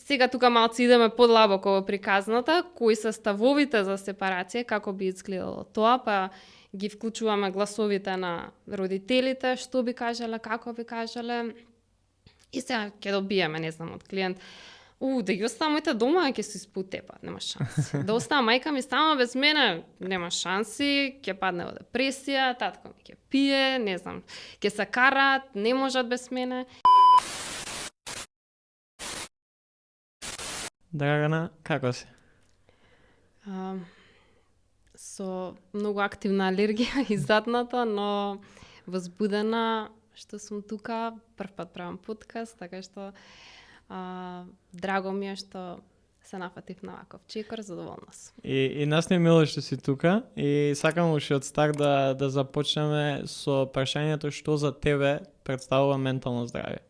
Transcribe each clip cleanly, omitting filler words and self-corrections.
Сега тука малце идеме подлабоко во приказната, кои се ставовите за сепарација, како би изгледало тоа, па ги вклучуваме гласовите на родителите, што би кажале, како би кажале. И сега ќе добиеме, не знам, од клиент, да ги оставам моите дома, ќе се испотепат, нема шанси. Да оставам мајка ми само без мене, нема шанси, ќе падне во депресија, татко ми ќе пие, не знам, ќе се карат, не можат без мене. Драгана, како си? Со многу активна алергија и задната, но возбудена што сум тука, прв пат правам подкаст, така што драго ми е што се нафатив на ваков чекор, задоволна сум. И нас не мило што си тука и сакам уште од старт да започнеме со прашањето што за тебе представува ментално здравје.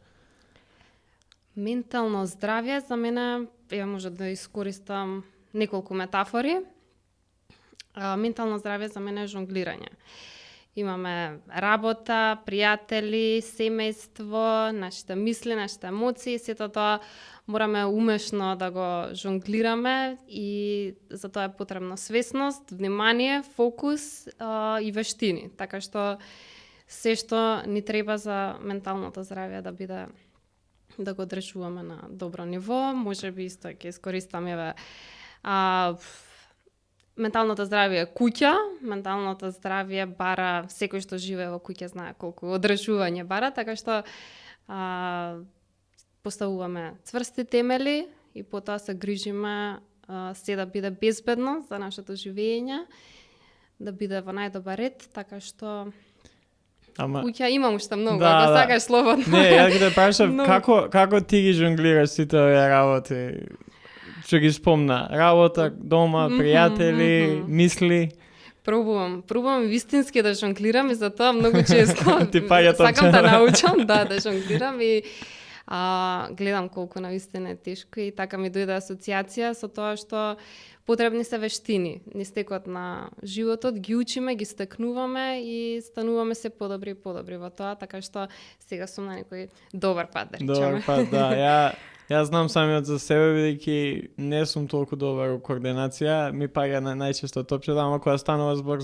Ментално здравје за мене, ја може да искористам неколку метафори. Ментално здравје за мене е жонглирање. Имаме работа, пријатели, семејство, нашите мисли, нашите емоции, сето тоа мораме умешно да го жонглираме и за тоа е потребна свесност, внимание, фокус и вештини. Така што се што ни треба за менталното здравје да биде да го одржуваме на добро ниво, може би исто ќе искористам менталното здравје е куќа, менталното здравје бара секој што живее во куќа знае колку одржување бара, така што поставуваме цврсти темели и потоа се грижиме се да биде безбедно за нашето живење, да биде во најдобар ред, така што куќа имам уште многу, ако сакаш слободно. Не, ја ќе те прашам како ти ги жонглираш сите овие работи? Што ги спомна, работа, дома, пријатели, мисли. Пробувам вистински да жонглирам и затоа многу често сакам да научам да жонглирам и гледам колку навистина е тешко и така ми дојде асоциација со тоа што потребни се вештини. Нистекот на животот ги учиме, ги стекнуваме и стануваме се подобри и подобри во тоа, така што сега сум на некој добар пат, да речеме. Добар пат, да. Ја знам самиот за себе, бидејќи не сум толку добар во координација, ми паѓа најчесто топчето, ама кога станува збор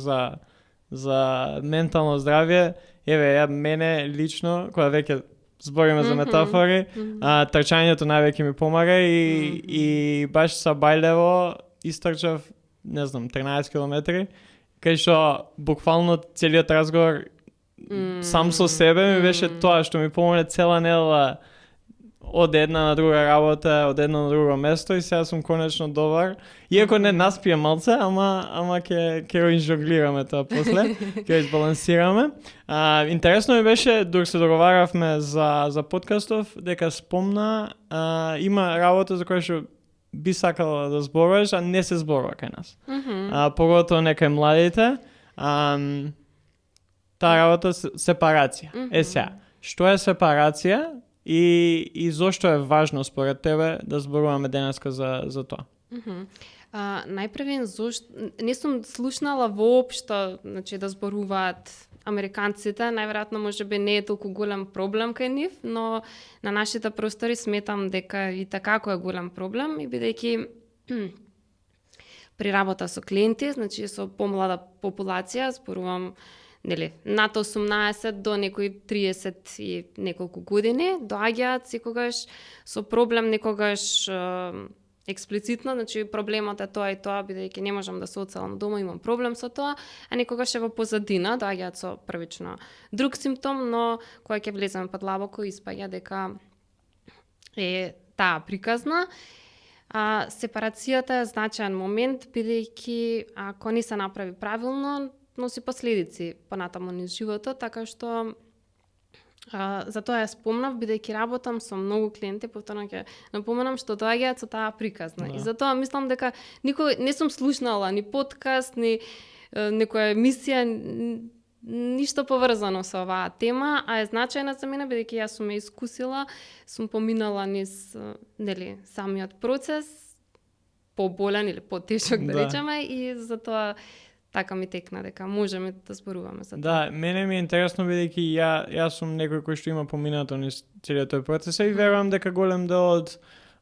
за ментално здравје, ја мене лично, кога веќе збориме за метафори, трчањето највеќе ми помага и баш са Бајлево истрчав, не знам, 13 километри, кај што буквално целиот разговор сам со себе ми беше тоа што ми помогне цела недела од една на друга работа, од едно на друго место и сега сум конечно добар. Иако не наспием малце, ама ќе го инжонглираме тоа после, ќе избалансираме. Интересно ми беше, док се договаравме за подкастов, дека спомна, има работа за која што би сакала да зборуваш, а не се зборува кај нас. Поготово некај младите. Таа работа сепарација. Сега, што е сепарација? И зошто е важно според тебе да зборуваме денеска за тоа? Најпрвен не сум слушнала воопшто, значи да зборуваат американците, најверојатно можеби не е толку голем проблем кај нив, но на нашите простори сметам дека и така е голем проблем и бидејќи при работа со клиенти, значи со помлада популација, зборувам над 18 до некои 30 и неколку години, доаѓаат секогаш со проблем, некогаш експлицитно, значи проблемот е тоа и тоа, бидејќи не можам да се оцелам дома, имам проблем со тоа, а некогаш е во позадина, доаѓаат со првично друг симптом, но кога ќе влеземе подлабоко испаѓа дека е таа приказна. Сепарацијата е значаен момент, бидејќи ако не се направи правилно, носи последици понатаму низ животот, така што за тоа ја спомнав, бидејќи работам со многу клиенти, повторно ќе напоменам што доаѓаат со таа приказна. И затоа мислам дека никој не сум слушнала ни подкаст, ни некоја емисија, ништо поврзано со оваа тема, а е значајна за мене бидејќи јас сум ја искусила, сум поминала низ самиот процес, поболен или потешок да речеме, и затоа така ми текна дека можеме да зборуваме за тоа. Да, мене ми е интересно бидејќи јас сум некој кој што има поминато низ целиот тој процес и верувам дека голем дел од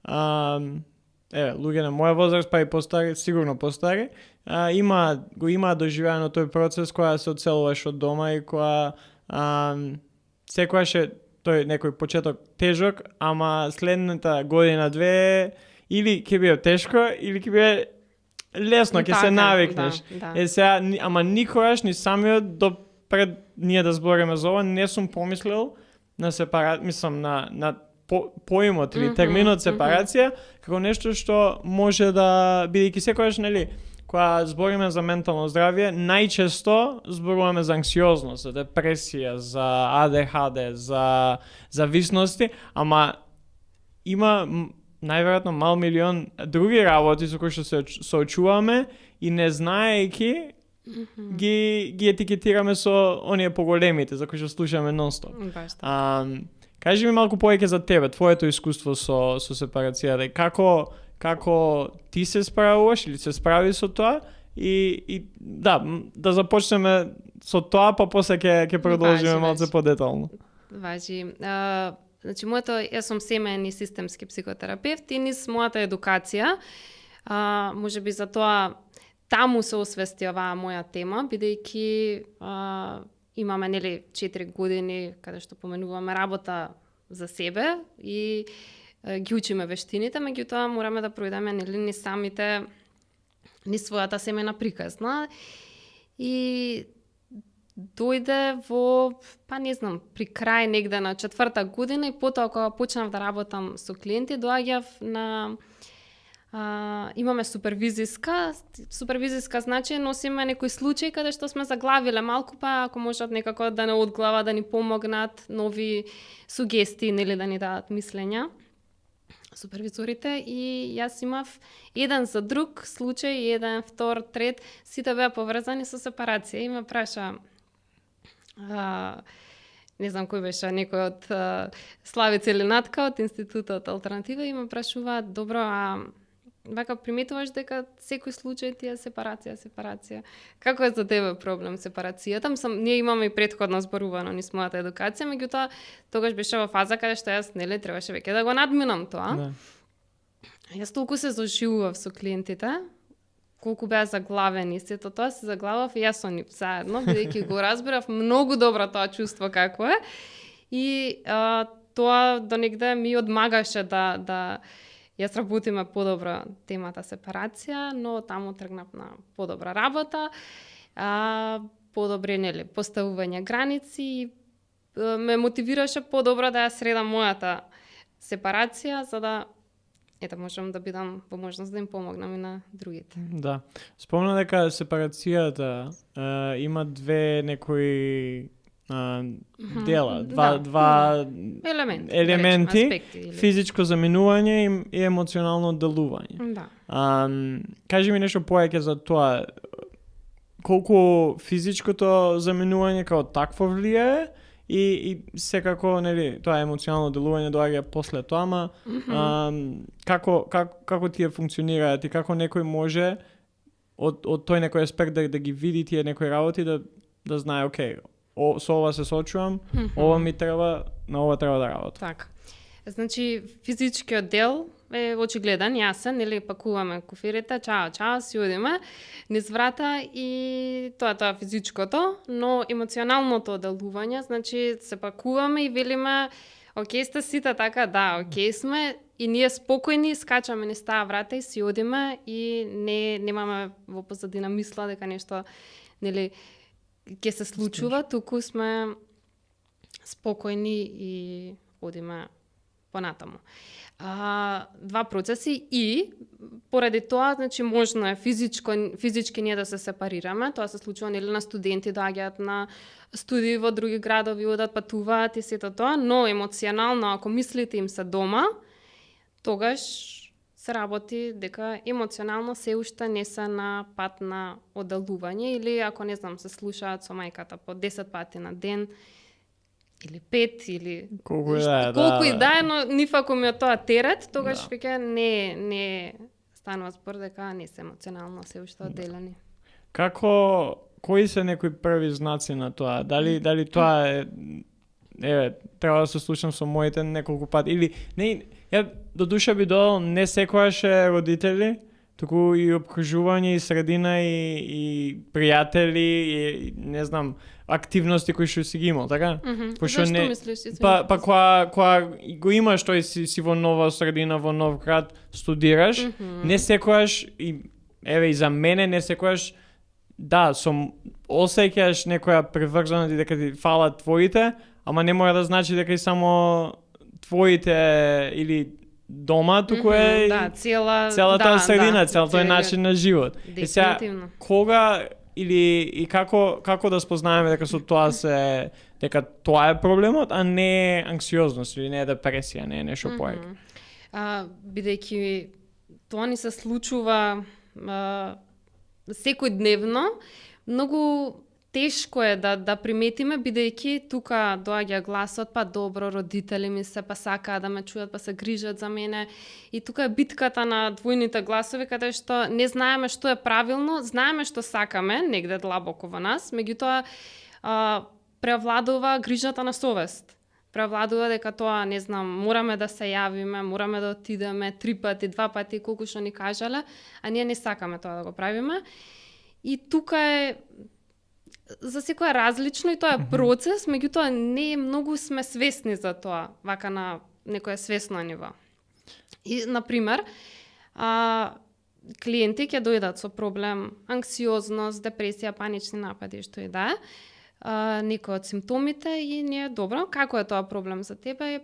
луѓе на моја возраст, па и постари, сигурно постари, го имаат доживеано тој процес која се одселуваш од дома и која секојаш е тој некој почеток тежок, ама следната година-две или ќе биде тешко, или ќе биде лесно, ќе се навикнеш. Да. Сега, ама никогаш ни самиот до пред ние да збориме за ова, не сум помислил на мислам на поимот или терминот сепарација како нешто што може да бидејќи секогаш, нели, кога збориме за ментално здравје, најчесто зборуваме за анксиозност, за депресија, за ADHD, за зависности, ама има најверојатно мал милион други работи со кои што се соочуваме и не знаејќи ги етикетираме со оние поголемите за кои што слушаме нон-стоп. Кажи ми малку повеќе за тебе, твоето искуство со сепарацијата. Како ти се справуваш или се справи со тоа и да започнеме со тоа, па после ќе продолжиме малку подетално. Важи. Значи, јас сум семеен и системски психотерапевт и низ мојата едукација, можеби за тоа таму се освести оваа моја тема, бидејќи имаме, нели, 4 години каде што поменуваме работа за себе и ги учиме вештините, меѓутоа мораме да пројдеме, нели, ни самите, ни својата семена приказна. И дојде во, па не знам, при крај негде на 4-та година и потоа кога почнав да работам со клиенти, доаѓав на имаме супервизиска значи носиме некој случај каде што сме заглавиле малку, па ако можат некако да не одглава, да ни помогнат, нови сугестии, нели, да ни дадат мислења супервизорите. И јас имав еден за друг случај, еден, втор, трет, сите беа поврзани со сепарација. И ме праша, не знам кој беше, некој од Славица или Натка од Институтот Алтернатива, и ме прашуваат, добро, вака приметуваш дека секој случај ти е сепарација. Како е за тебе проблем сепарацијата? Ние имаме и претходно зборувано низ мојата едукација, меѓутоа тогаш беше во фаза каде што јас, нели, требаше веќе да го надминам тоа. Да. Јас толку се заживував со клиентите, колку беа заглавени, сето тоа се заглавав и јас со нив заедно, бидејќи го разбирав многу добро тоа чувство како е. И тоа до негде ми одмагаше да јас работиме подобро темата сепарација, но таму тргнав на подобра работа, подобри, нели, поставување граници, ме мотивираше подобро да ја средам мојата сепарација, за да можам да бидам во можност да им помогнам и на другите. Да. Спомна дека сепарацијата има две некои дела, два елементи, аспекти, физичко заминување и емоционално делување. Да. Кажи ми нешто повеќе за тоа, колку физичкото заминување како такво влијае и секако, нели, тоа емоционално делување доаѓа после тоа, ама како тие функционираат и како некој може од тој некој аспект да ги види тие некои работи, да знае, окей, со ова се соочувам, ова ми треба, на ова треба да работам. Така. Значи, физичкиот дел е очигледен, јасен, нели, пакуваме куферите, чао, си одиме низ врата и тоа е физичкото, но емоционалното делување, значи се пакуваме и велиме, окей сте сите така, да, окей сме, и ние спокојни скачаме низ таа врата и си одиме и немаме во позадина мисла дека нешто, нели, ќе се случува, туку сме спокојни и одиме понатаму. Два процеси и поради тоа, значи, можно е физички ние да се сепарираме. Тоа се случува, нели, на студенти доаѓаат на студии во други градови, одат, патуваат и сето тоа, но емоционално, ако мислите им се дома, тогаш се работи дека емоционално се уште не се на пат на одделување, или ако, не знам, се слушаат со мајката по 10 пати на ден, или 5, или колку и да е, но ниф ако ми е тоа терет, тогаш веќе не станува збор дека не се емоционално се уште одделени. Кои се некои први знаци на тоа? Дали тоа е треба да се слушам со моите неколку пати, или Ја до душа би додал не секогаш е родители, туку и обкружување и средина и пријатели и не знам активности кои што си ги имал, така? Зашто мислиш? Па кога го имаш тој си во нова средина, во нов град, студираш, не секогаш и еве и за мене не секогаш да, осеќаш некоја приврзаност дека ти фалат твоите, ама не мора да значи дека и само твоите или дома, туку е целата средина, целата тој начин на живот. И сега, кога или и како да спознаеме дека со тоа дека тоа е проблемот, а не анксиозност или не е депресија, не е нешто поеќе. Бидејќи тоа ни се случува секојдневно, многу тешко е да приметиме, бидејќи тука доаѓа гласот, па добро, родители ми се, па сакаат да ме чујат, па се грижат за мене. И тука е битката на двојните гласови, каде што не знаеме што е правилно, знаеме што сакаме, негде длабоко во нас, меѓутоа превладува грижата на совест. Превладува дека тоа, не знам, мораме да се јавиме, мораме да отидеме 3 пати, 2 пати, колку што ни кажале, а ние не сакаме тоа да го правиме. И тука е за секој е различно и тоа е процес, меѓутоа не многу сме свесни за тоа, вака на некое свесно ниво. И, например, клиенти ќе дојдат со проблем анксиозност, депресија, панични напади, што и да е, некои од симптомите и ние, добро, како е тоа проблем за тебе?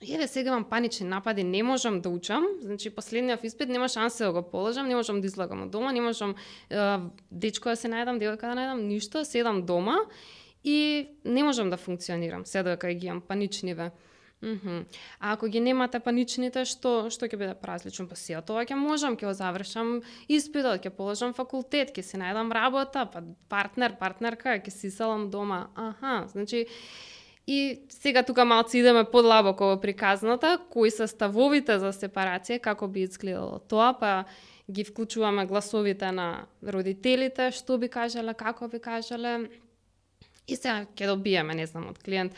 Еве сега имам панични напади, не можам да учам, значи последниот испит нема шанса да го положам, не можам да излагам од дома, не можам дечко да се најдам, девојка да најдам, ништо, седам дома и не можам да функционирам, се додека ги имам паничниве. А ако ги немате паничните, што ќе биде различно? Па сеја тоа ќе можам, ќе го завршам испитот, ќе положам факултет, ќе си најдам работа, па партнерка, ќе си селам дома. Значи и сега тука малку идеме подлабоко во приказната, кои се ставовите за сепарација, како би изгледало тоа, па ги вклучуваме гласовите на родителите, што би кажале, како би кажале. И сега ќе добиеме, не знам, од клиент,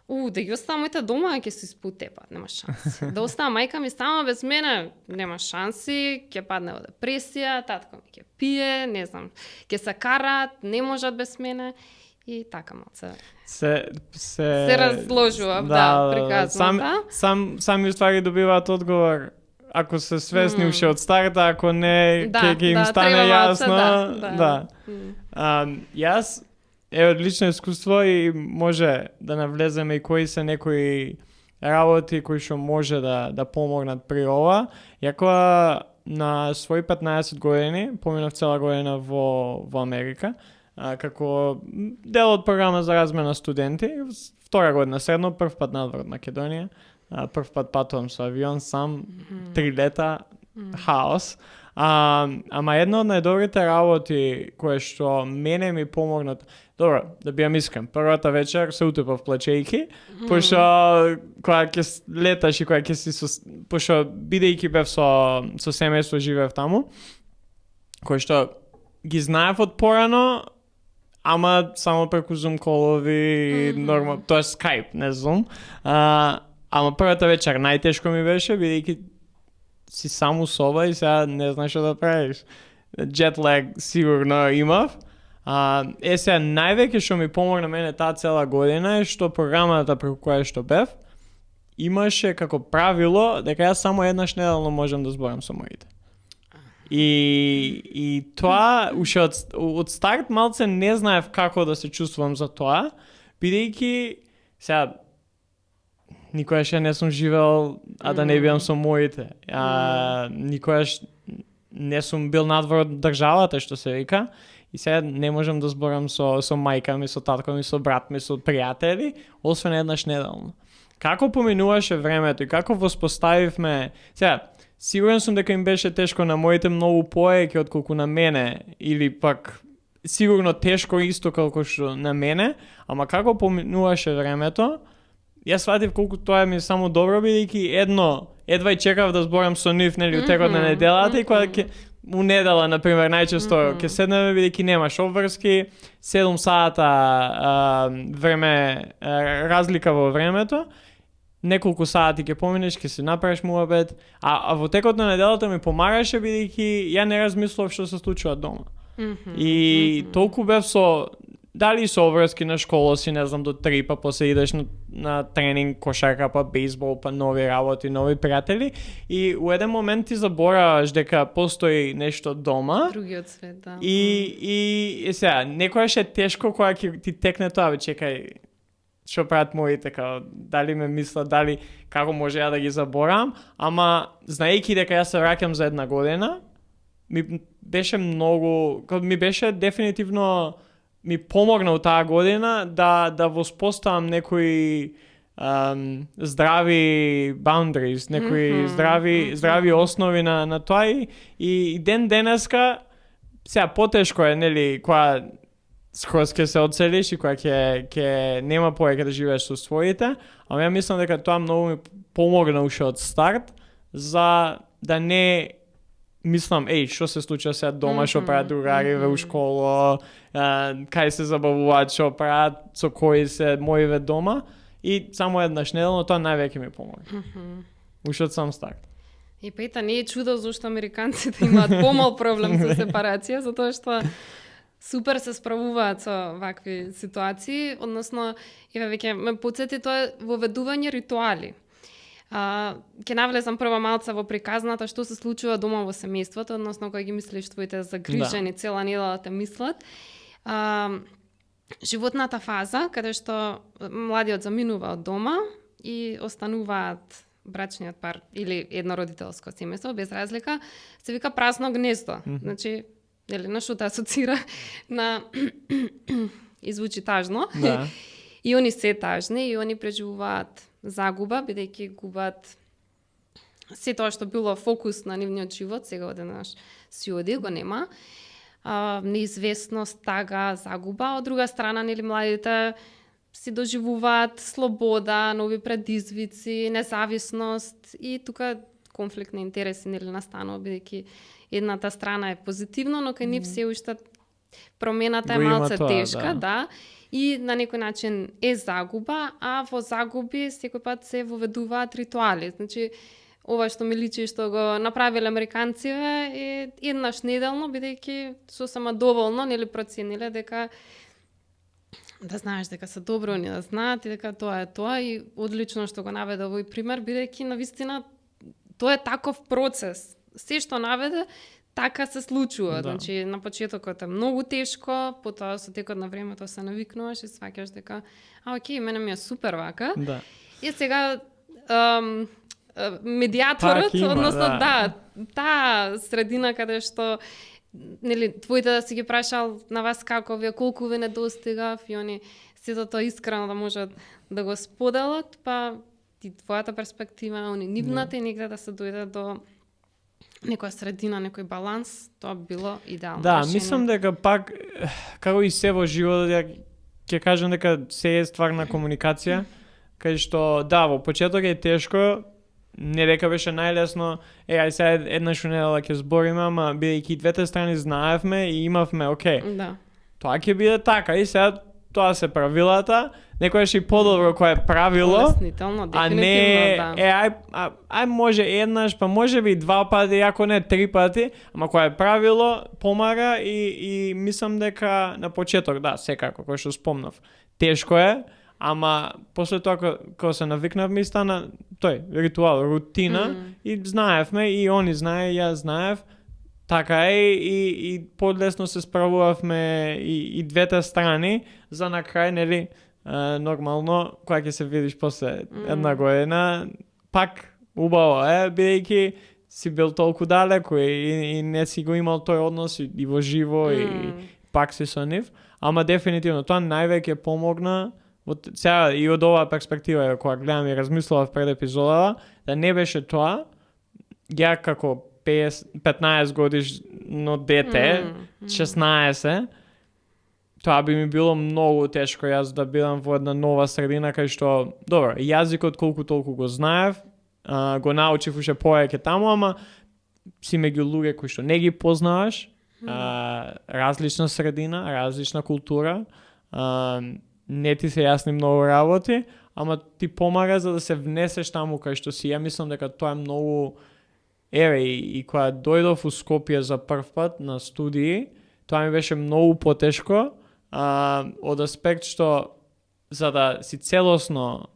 да ги оставам моите дома, ќе се испотепат, нема шанси. Да оставам мајка ми само без мене, нема шанси, ќе падне во депресија, татко ми ќе пие, не знам, ќе се караат, не можат без мене. И така малце се разложува приказната. Сами уствари добиваат одговор ако се свесни уште од старта, ако не ќе им стане јасно. Јас од лично искуство и може да навлеземе и кои се некои работи кои што може да помогнат при ова. Јако на своји 15 години поминав цела година во Америка, како дел од програма за размена студенти, втора година средно, прв пат надвор од Македонија, прв пат патувам со авион сам, 3 лета, хаос. Ама една од најдобрите работи кои што мене ми помогнат, добро, да бидам искрен, првата вечер се утопав плачејки, пошто кога ќе леташ и кога ќе си пошто бидејќи бев со семејство живеев таму, кои што ги знаев од порано, ама само преку Zoom колови, нормално, тоа е Skype, не Zoom. Ама првата вечер најтешко ми беше, бидејќи си само соба и сега не знаеш што да правиш. Jet lag сигурно имав. Сега највеќе што ми помогна мене таа цела година е што програмата преку која што бев имаше како правило дека јас само еднаш неделно можам да зборам со моите. И тоа уште од старт малце не знаев како да се чувствувам за тоа, бидејќи сега никогаш не сум живеел а да не бидам со моите. Никогаш не сум бил надвор од државата, што се вика, и сега не можам да зборам со мајка ми, со татко ми, со брат ми, со пријатели, освен еднаш неделно. Како поминуваше времето и како воспоставивме, сега сигурен сум дека им беше тешко на моите многу поеќе отколку на мене, или пак сигурно тешко исто колку што на мене, ама како поминуваше времето, јас сватив колку тоа ми само добро, бидејќи едва и чекав да зборам со нив, нели, утекот на неделата, и кога у недела, например, најчесто ќе седнеме, бидејќи немаш обврски, 7 сата време, разлика во времето, неколку сати ќе поминеш, ќе си направиш муабет, а во текот на неделата ми помагаше бидејќи ја не размислував што се случува дома. И толку бев со дали со обврски на школа си, не знам, до 3, па после идеш на тренинг, кошарка, па бейсбол, па нови работи, нови пријатели и у еден момент ти забораваш дека постои нешто дома. Другиот свет, да. И сега, некојаш е тешко кога ќе ти текне тоа, бе, чекај, што прават моите, као, дали ме мислат, дали како може ја да ги заборавам, ама знаејќи дека јас се враќам за една година, ми беше многу, ми беше дефинитивно ми помогна у таа година да воспоставам некои здрави boundaries, некои здрави основи на тоа и ден денеска сега потешко е, нели, кога скроз ќе се одселиш и кога ќе нема повеќе да живееш со своите, ама ја мислам дека тоа многу ми помогна уште од старт за да не мислам, што се случува сега дома, што прават другариве у школа, кај се забавуваат, што прават, со кои се моиве дома. И само еднаш неделно тоа највеќе ми помогна. Уште од сам старт. И пета не е чудо зашто американците имаат помал проблем со сепарација, затоа што супер се справуваат со вакви ситуации, односно, еве веќе ме потсети тоа воведување ритуали. Ќе навлезам прво малце во приказната што се случува дома во семејството, односно кога ги мислиш твоите загрижени цела недела те мислат. Животната фаза, каде што младиот заминува од дома и остануваат брачниот пар или еднородителско семејство, без разлика, се вика празно гнездо. Значи, нели, на што те асоцира на и звучи тажно. Да. И они се тажни и они преживуваат загуба, бидејќи губат се тоа што било фокус на нивниот живот, сега одеднаш си оди, го нема. Неизвестност, тага, загуба. Од друга страна, нели, младите си доживуваат слобода, нови предизвици, независност и тука конфликт на интереси, нели, настанува, бидејќи едната страна е позитивно, но кај нив се уште промената е малце тешка, да. И на некој начин е загуба, а во загуби секој пат се воведуваат ритуали. Значи, ова што ми личи што го направиле американциве е еднаш неделно, бидејќи сосема доволно, нели, процениле дека да знаеш дека се добро, не да знаат и дека тоа е тоа и одлично што го наведе овој пример, бидејќи навистина тоа е таков процес. Се што наведе така се случува. Да. Значи, на почетокот е многу тешко, потоа со текот на времето се навикнуваш и сваќаш дека окей, мене ми е супер вака. Да. И сега медиаторот, има, односно таа средина каде што нели твоите да си ги прашал на вас како вие, колку ви недостигав и они сето тоа искрено да можат да го споделат, па ти твојата перспектива, они нивната и негде да се дојде до некоја средина, некој баланс, тоа било идеално. Да, решение. мислам дека пак, како и се во животот, ја ќе кажам дека се е ствар на комуникација, кај што, да, во почеток е тешко, не дека беше најлесно, ај сега еднаш недела ќе збориме, ама бидејќи двете страни знаевме и имавме, окей, Да. тоа ќе биде така и сега тоа се правилата, некојаш и подобро кое е правило, Олеснително, а дефинитивно, не да. ај може еднаш, па може би 2 пати, ако не 3 пати, ама кое е правило помага и мислам дека на почеток, да, секако, кој што спомнав, тешко е, ама после тоа кога се навикнавме и стана тој ритуал, рутина и знаевме и они знае, ја знаев, така е и подлесно се справувавме и двете страни за на крај, нели, нормално, кога ќе се видиш после една година, пак убаво е, бидејќи си бил толку далеко и не си го имал тој однос и во живо и пак си со нив, ама дефинитивно тоа највеќе помогна сега и од оваа перспектива, кога гледам и размислував пред епизодава, да не беше тоа, ја како 15 годишно дете, 16, тоа би ми било многу тешко јас да бидам во една нова средина кај што, добро, јазикот колку толку го знаев, го научив уште повеќе таму, ама си меѓу луѓе кои што не ги познаваш, различна средина, различна култура, не ти се јасни многу работи, ама ти помага за да се внесеш таму кај што си. Ја мислам дека тоа е многу и кога дојдов у Скопје за прв пат на студии, тоа ми беше многу потешко, од аспект што за да си целосно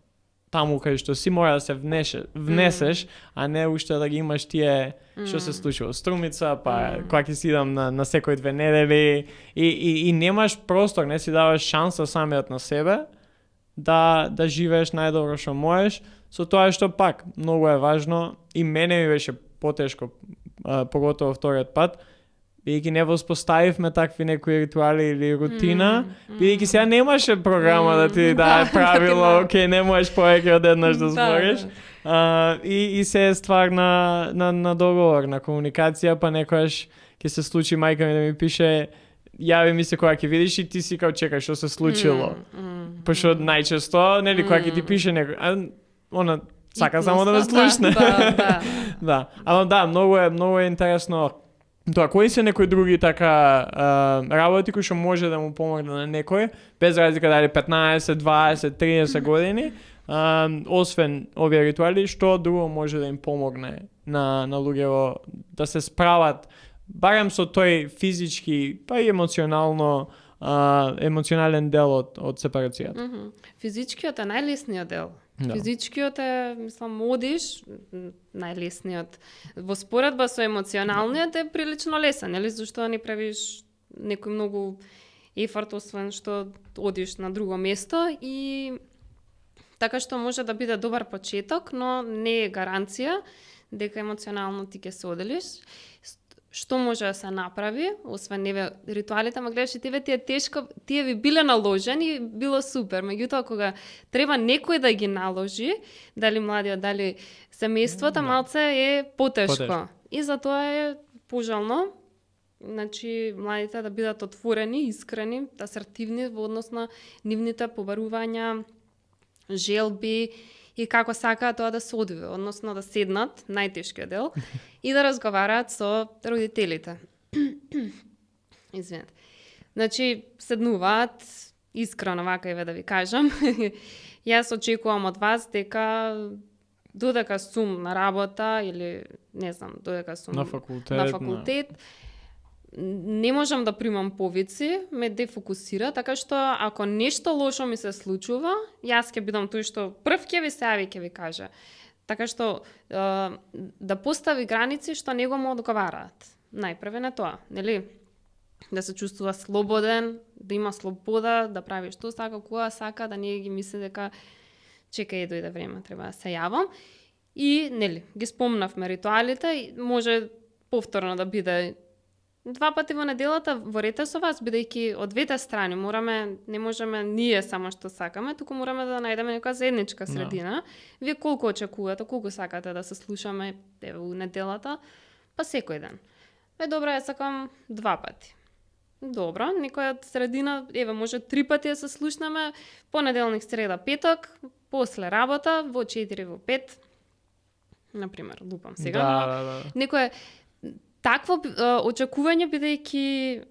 таму кај што си мора да се внесеш, а не уште да ги имаш тие што се случува Струмица, па кога ќе си идам на секој 2 недели и немаш простор, не си даваш шанса самиот на себе да живееш најдобро што можеш, со тоа што пак многу е важно и мене ми беше потешко, поготово вториот пат, бидејќи не воспоставивме такви некои ритуали или рутина, бидејќи сега немаше програма да ти даде правило, окей, не можеш повеќе од еднаш да збориш. И се е ствар на договор, на комуникација, па некојаш ќе се случи мајка ми да ми пише јави ми се кога ќе видиш и ти си као чекај што се случило. Пошто најчесто, нели, кога ќе ти пише некој, она сака само да ме слушне. Да. Ама да, многу е интересно тоа. Кои се некои други така работи кои што може да му помогне на некој, без разлика дали 15, 20, 30 години, освен овие ритуали, што друго може да им помогне на луѓето да се справат барем со тој физички, па и емоционален дел од сепарацијата. Физичкиот е најлесниот дел. Да. Физичкиот е, мислам, одиш, најлесниот. Во споредба со емоционалниот е прилично лесен, нели? Зашто не правиш некој многу ефорт, освен што одиш на друго место и така што може да биде добар почеток, но не е гаранција дека емоционално ти ќе се оделиш. Што може да се направи, освен неве ритуалите, ма гледаш и тие тешко, тие ви биле наложени, било супер. Меѓутоа, кога треба некој да ги наложи, дали младиот, дали семејството, малце е потешко. И затоа е пожално, значи, младите да бидат отворени, искрени, асертивни во однос на нивните побарувања, желби, и како сакаат тоа да се одвие, односно да седнат, најтешкиот дел, и да разговараат со родителите. Извинете. Значи, седнуваат, искрено вака да ви кажам. Јас очекувам од вас дека додека сум на работа или не знам, додека сум на факултет, не можам да примам повици, ме дефокусира, така што ако нешто лошо ми се случува, јас ќе бидам тој што прв ќе ви се јави, ќе ви каже. Така што да постави граници што него му одговараат. Најпрве на тоа, нели? Да се чувствува слободен, да има слобода, да прави што сака, кога сака, да не ги мисли дека чекај дојде време, треба да се јавам. И, нели, ги спомнавме ритуалите, може повторно да биде 2 пати во неделата во рете со вас, бидејќи од двете страни не можеме ние само што сакаме, туку мораме да најдеме некоја заедничка средина. Вие колку очекувате, колку сакате да се слушаме во неделата, па секој ден. Добро, ја сакам 2 пати. Добро, некоја средина, може 3 пати да се слушнеме, понеделник, среда, петок, после работа, во 4, во 5, например, лупам сега. Да. Некоја такво очекување, бидејќи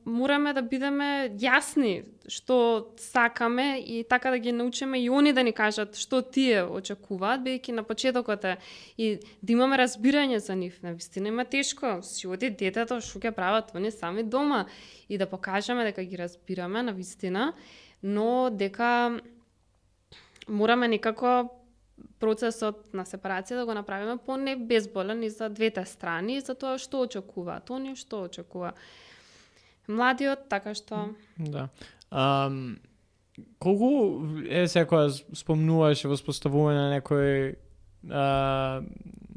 мораме да бидеме јасни што сакаме и така да ги научиме и они да ни кажат што тие очекуваат, бидејќи на почетокот е и да имаме разбирање за нив. Навистина има тешко, си оди детето што ќе прават они сами дома и да покажеме дека ги разбираме навистина, но дека мораме некако процесот на сепарација да го направиме по-небезболен и за двете страни, и за тоа што очекуваат они, што очекува младиот, така што... Да. Колку сега кога спомнуваш воспоставување на некој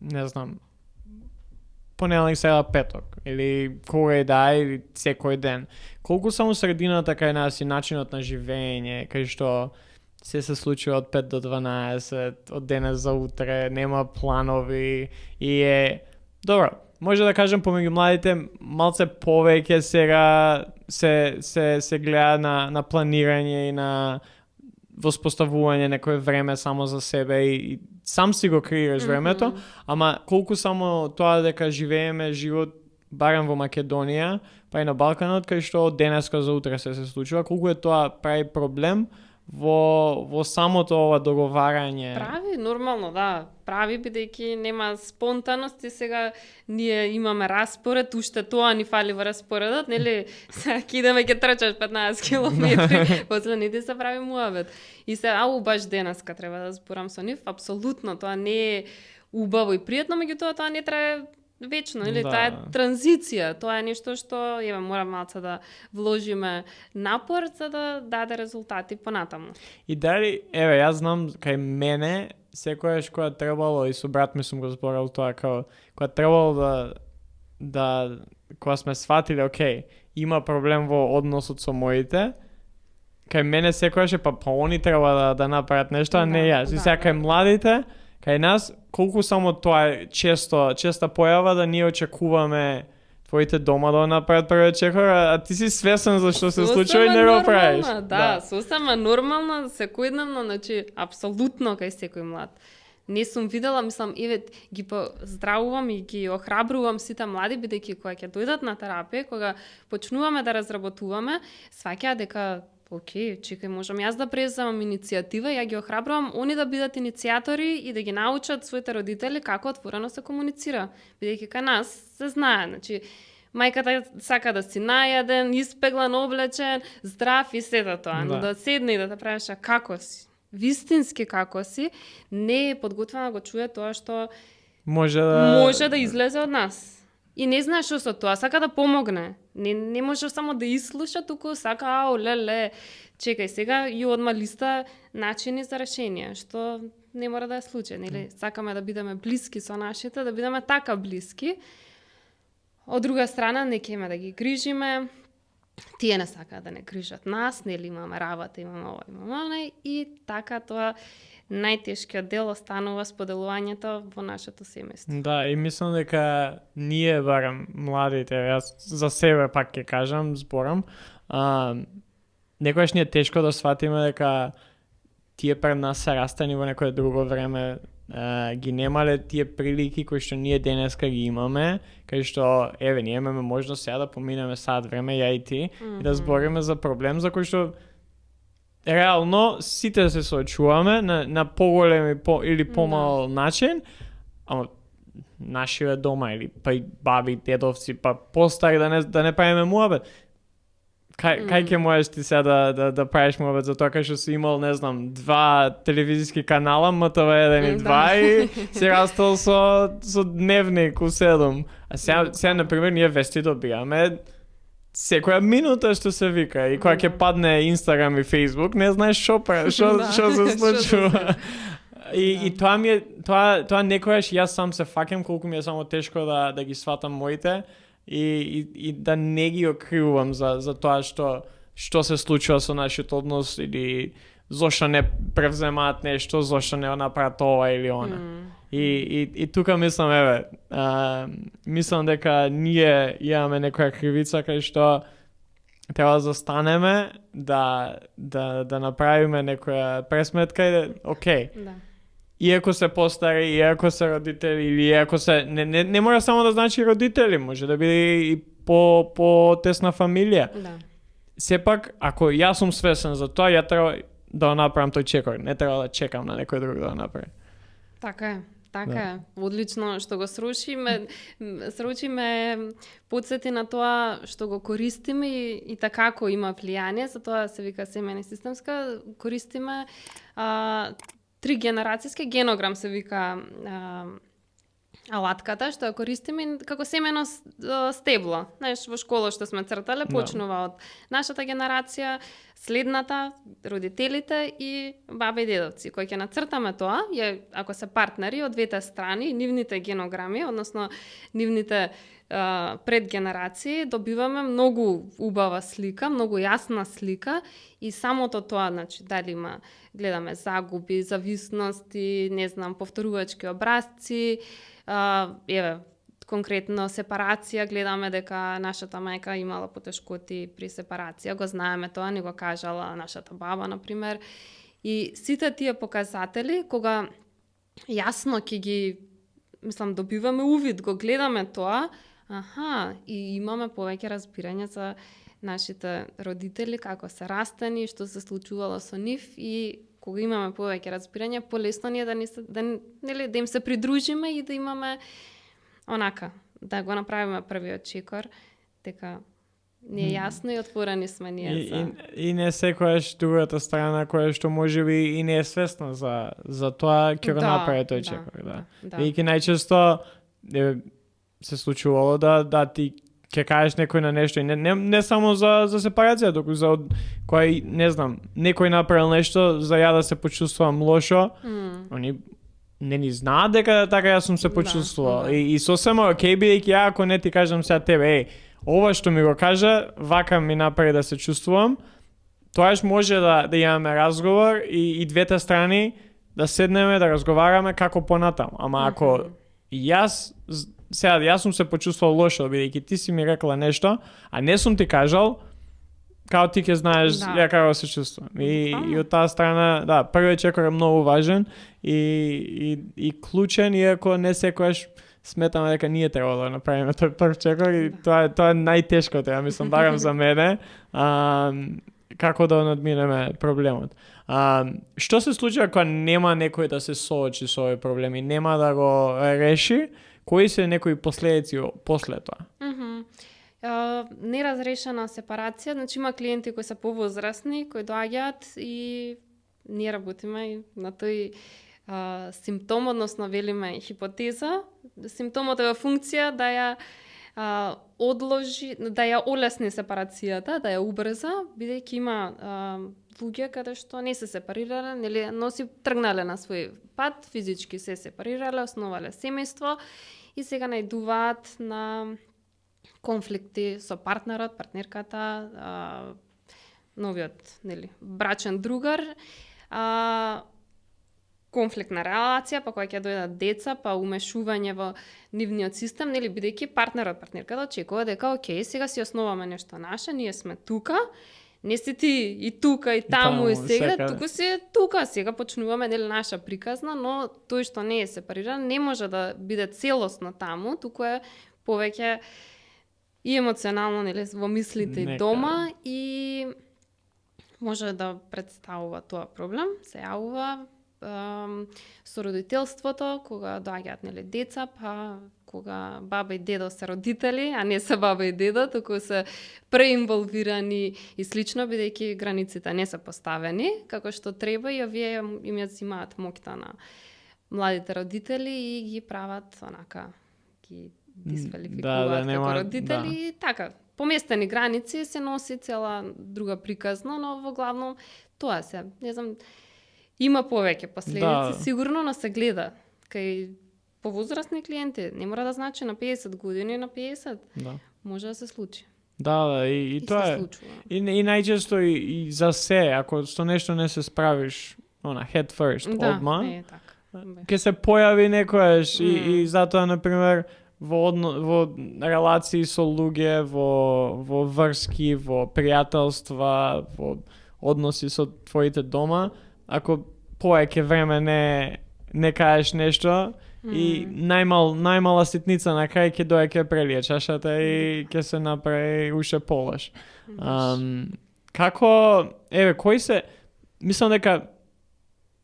не знам, понеделник, среда, петок или кога и да, или секој ден, колку само средината кај нас и начинот на живење, кај што се случува од 5 до 12, од денес за утре, нема планови и е... Добро, може да кажем помеѓу младите малце повеќе сега се гледа на планирање и на воспоставување некое време само за себе и сам си го креираш времето, ама колку само тоа дека живееме живот барем во Македонија, па и на Балканот, кај што од денеска за утре се случува, колку е тоа прави проблем во самото ова договарање. Прави, нормално, да. Прави, бидејќи нема спонтаност и сега ние имаме распоред, уште тоа ни фали во распоредот, нели? Сега ќе идеме ќе трчаш 15 километри, после не ти се прави муабет. И се, баш денеска треба да зборам со нив, апсолутно, тоа не е убаво и пријатно, меѓутоа тоа не трае вечно, или таа е транзиција, тоа е нешто што мора малце да вложиме напор за да даде резултати понатаму. И дали, јас знам кај мене секојаш кога требало, и со брат ми сум го зборал тоа, кога требало да кога сме сватиле, окей, има проблем во односот со моите, кај мене секојаш па они треба да направат нешто, а не јас. И сега кај младите, кај нас, колку само тоа е честа појава да ние очекуваме твоите дома да направат првиот чекор, а ти си свесен за што се случува и не го правиш. Да, сосема нормално, секојдневно, значи, апсолутно кај секој млад. Не сум видела, мислам, ги поздравувам и ги охрабрувам сите млади, бидејќи кога ќе дојдат на терапија, кога почнуваме да разработуваме, сваќаат дека окей, чекај, можам јас да преземам иницијатива, ја ги охрабрувам они да бидат иницијатори и да ги научат своите родители како отворено се комуницира. Бидејќи кај нас се знае, значи мајката сака да си најаден, испеглан, облечен, здрав и сето тоа, но да седне и да те правиш како си, вистински како си, не е подготвена да го чуе тоа што може да излезе од нас. И не знае што со тоа, сака да помогне. Не може само да изслуша, туку сака, леле, чекај, сега и одма листа начини за решение, што не мора да е случај, нели? Сакаме да бидеме блиски со нашите, да бидеме така блиски. Од друга страна, не кеме да ги грижиме, тие не сакаат да не грижат нас, нели имаме работа, имаме ова, имаме она, и така тоа најтешкиот дел останува споделувањето во нашето семејство. Да, и мислам дека ние барем младите, јас за себе пак ќе кажам, зборам, некојаш ни е тешко да сватиме дека тие пред нас се растани во некое друго време, ги немале тие прилики кои што ние денеска ги имаме, кај што ние имаме можност сега да поминеме сад време, ја и ти, и да збориме за проблем за кој што реално сите се соочуваме на поголем или помал начин, ама нашиве дома или па и баби, дедовци, па постари да не правиме муабет. Кај ќе можеш ти сега да правиш муабет за тоа кај што си имал, не знам, 2 телевизиски канала, МТВ1 и 2 и си растал со дневник у 7. А сега например, ние вести добиваме секоја минута што се вика, и кога ќе падне Инстаграм и Фејсбук, не знаеш што се случува. И тоа ми е, тоа некојаш јас сам се фаќам колку ми е само тешко да ги сватам моите и да не ги окривувам за тоа што се случува со нашиот однос или зошто не превземаат нешто, зошто не направат ова или она. И тука мислам, мислам дека ние имаме некоја кривица кај што треба да застанеме, да направиме некоја пресметка и окей. Да. Иако се постари, иако се родители, или иако се... Не мора само да значи родители, може да биде и по тесна фамилија. Да. Сепак, ако јас сум свесен за тоа, ја треба да направам тој чекор. Не треба да чекам на некој друг да направи. Така е. Така е. Одлично што го срушиме подсети на тоа што го користиме и така како има влијание, за тоа се вика семејна системска, користиме 3 генерацијски генограм се вика алатката што ја користиме како семено стебло. Знаеш, во школа што сме цртале, почнува од нашата генерација, следната, родителите и баба и дедовци. Кој ќе нацртаме тоа, ако се партнери од двете страни, нивните генограми, односно нивните предгенерации, добиваме многу убава слика, многу јасна слика и самото тоа, значи, дали гледаме загуби, зависности, не знам, повторувачки образци, конкретно сепарација, гледаме дека нашата мајка имала потешкоти при сепарација, го знаеме тоа, ни го кажала нашата баба, например. И сите тие показатели, кога јасно ќе ги, добиваме увид, го гледаме тоа, и имаме повеќе разбирање за нашите родители, како се растени, што се случувало со нив и кога имаме повеќе разбирање, полесно ни е да им се придружиме и да имаме онака, да го направиме првиот чекор, дека не е јасно и отворени сме ние за... И не секојаш другата страна која што можеби и не е свесна за тоа ќе го направи тој чекор, да. Веќе најчесто се случувало да ти ќе кажеш некој на нешто и не само за сепарација, туку за кој не знам, некој направил нешто за ја да се почувствувам лошо. Они не ни знаат дека така јас сум се почувствувал. И сосема окей бидејќи ја ако не ти кажам сега тебе, ова што ми го кажа, вака ми направи да се чувствувам, тоаш може да имаме разговор и двете страни да седнеме, да разговараме како понатаму. Ама ако јас сум се почувствувал лошо, бидејќи ти си ми рекла нешто, а не сум ти кажал, као ти ќе знаеш ја како се чувствувам. И од таа страна, да, првиот чекор е многу важен и клучен, иако не секојаш сметаме дека ние треба да направиме тој прв чекор и тоа е најтешкото, ја мислам, барам за мене, како да надминеме проблемот. Што се случува кога нема некој да се соочи со овој проблем и нема да го реши? Кои се некои последици после тоа? Неразрешена сепарација, значи има клиенти кои се повозрасни, кои доаѓаат и ние работиме на тој симптом, односно велиме хипотеза. Симптомот е во функција да ја одложи, да ја олесни сепарацијата, да ја убрза, бидејќи има луѓе каде што не се сепарирале, нели, но си тргнале на свој пат, физички се сепарирале, основале семејство и сега најдуваат на конфликти со партнерот, партнерката, новиот, нели, брачен другар, конфликтна релација, па кога ќе дојдат деца, па умешување во нивниот систем, нели, бидејќи партнерот, партнерката очекува дека окей, сега си основаме нешто наше, ние сме тука, не си ти и тука, и таму, и сега, туку си тука, сега почнуваме, нели, наша приказна, но тој што не е сепариран не може да биде целосно таму, туку е повеќе и емоционално, нели, во мислите и дома и може да представува тоа проблем, се јавува со родителството, кога доаѓаат, нели, деца, па кога баба и дедо се родители, а не се баба и дедо, туку се преинволвирани и слично, бидејќи границите не се поставени како што треба и овие им ја зимаат моќта на младите родители и ги прават онака, ги дисквалификуваат како родители и така. Поместени граници се носи цела друга приказна, но во главно тоа се, не знам, има повеќе последици, сигурно, но се гледа кај повозрасни клиенти. Не мора да значи на 50 години, на 50. Може да се случи. И тоа е. И најчесто и за се, ако со нешто не се справиш, head first, одма, ќе се појави некојаш и затоа, например, во релации со луѓе, во врски, во пријателства, во односи со твоите дома, ако повеќе време не кажеш нешто и најмала ситница на крај ќе дојде ќе прелие чашата и ќе се направи уште полош. Како, кои се, мислам дека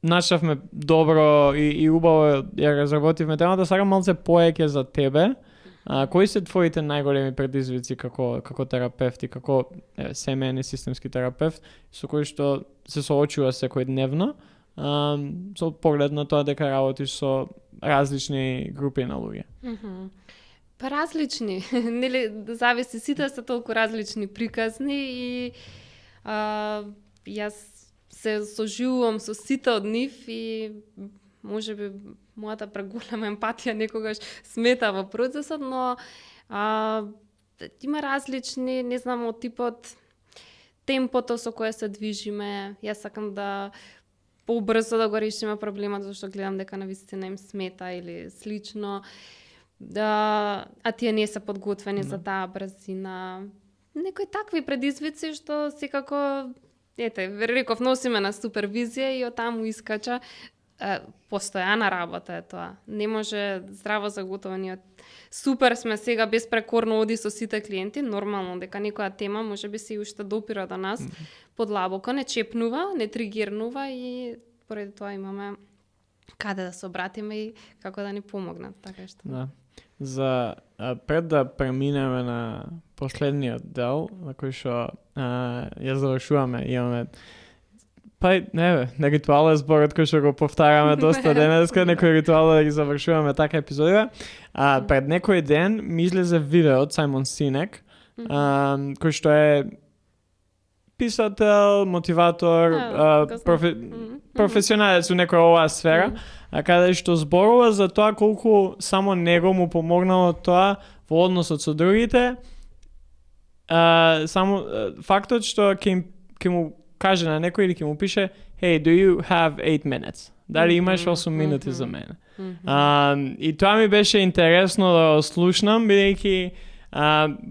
начавме добро и убаво ја разработивме темата, сакам малце повеќе за тебе. Кои се твоите најголеми предизвици како терапевт и како семеен и системски терапевт со кои што се соочува секојдневно, со поглед на тоа дека работиш со различни групи на луѓе? Па различни, нели, зависи, сите се толку различни приказни и јас се соживувам со сите од нив и можеби мојата преголема емпатија некогаш смета во процесот, но има различни, не знам, од типот темпото со кое се движиме. Јас сакам да побрзо да го решиме проблемот, зашто гледам дека навистина им смета или слично. А тие не се подготвени за таа брзина. Некои такви предизвици што секако, реков, носиме на супервизија и од таму искача постојана работа е тоа. Не може здраво заготово. Ние супер сме сега безпрекорно оди со сите клиенти, нормално дека некоја тема може би се уште допира до нас подлабоко, не чепнува, не тригирнува и поради тоа имаме каде да се обратиме и како да ни помогнат, така што. Да. За пред да преминеме на последниот дел, на кој што ја завршуваме, имаме ритуал е зборот кој што го повтараме доста денеска, некој ритуал да ги завршуваме така епизодива. Пред некој ден ми излезе видео од Сајмон Синек, кој што е писател, мотиватор, професионалец у некоја оваа сфера, каде што зборува за тоа колку само него му помогнало тоа во односот со другите. Само фактот што ќе му каже на некој или ќе му пише "Hey, do you have 8 minutes?" Дали имаш 8 минути за мене? И тоа ми беше интересно да слушнам, бидејќи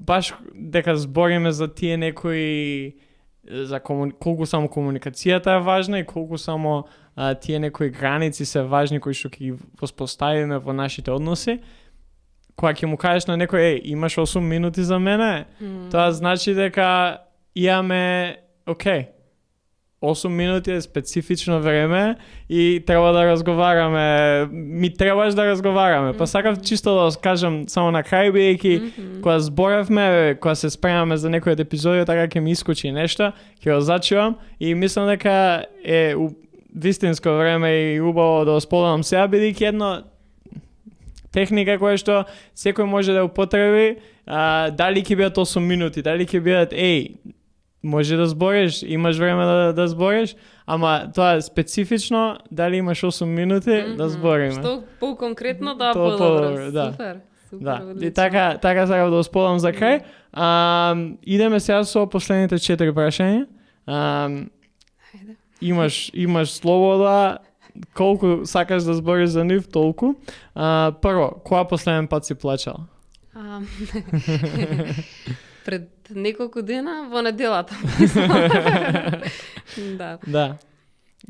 баш дека збориме за тие некои за колку само комуникацијата е важна и колку само тие некои граници се важни кои што ќе ги воспоставиме во нашите односи. Кога ќе му кажеш на некој, имаш 8 минути за мене, тоа значи дека имаме, окей, 8 минути е специфично време и треба да разговараме. Ми требаш да разговараме. Па сакав чисто да кажам само на крај, бидејќи кога зборевме, кога се спремаме за некој од епизоди, така ќе ми искочи нешто, ќе го зачувам и мислам дека е вистинско време и убаво да споделам сега, бидејќи едно техника која што секој може да употреби, дали ќе бидат 8 минути, дали ќе бидат може да збориш, имаш време да збориш, ама тоа е специфично, дали имаш 8 минути да збориме. Што по-конкретно да подобро. Да. Супер. Да. И така сакам да споделам за крај. Идеме сега со последните 4 прашања. Имаш слобода, колку сакаш да збориш за нив, толку. Прво, која последен пат си плачала? Пред неколку дена во неделата. Да.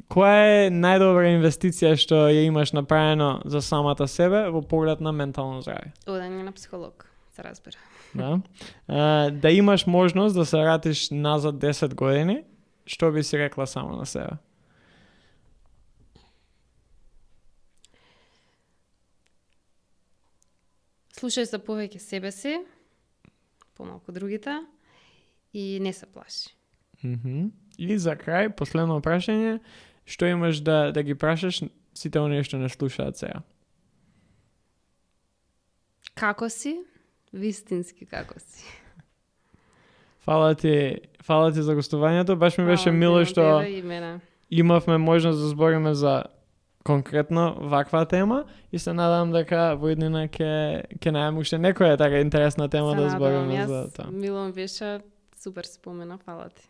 Која е најдобра инвестиција што ја имаш направено за самата себе во поглед на ментално здравје? Одење на психолог, се разбира. Да. Да имаш можност да се вратиш назад 10 години, што би си рекла само на себе? Слушај се повеќе себе си, помалку другите и не се плаши. И за крај, последно прашање, што имаш да ги прашаш сите оние што не слушаат сега? Како си? Вистински како си. Фала ти за гостувањето, баш ми беше мило што имавме можност да збориме за конкретно ваква тема и се надам дека во иднина ќе најдеме уште некоја така интересна тема да збориме за тоа. Мило беше, супер спомена, фала ти.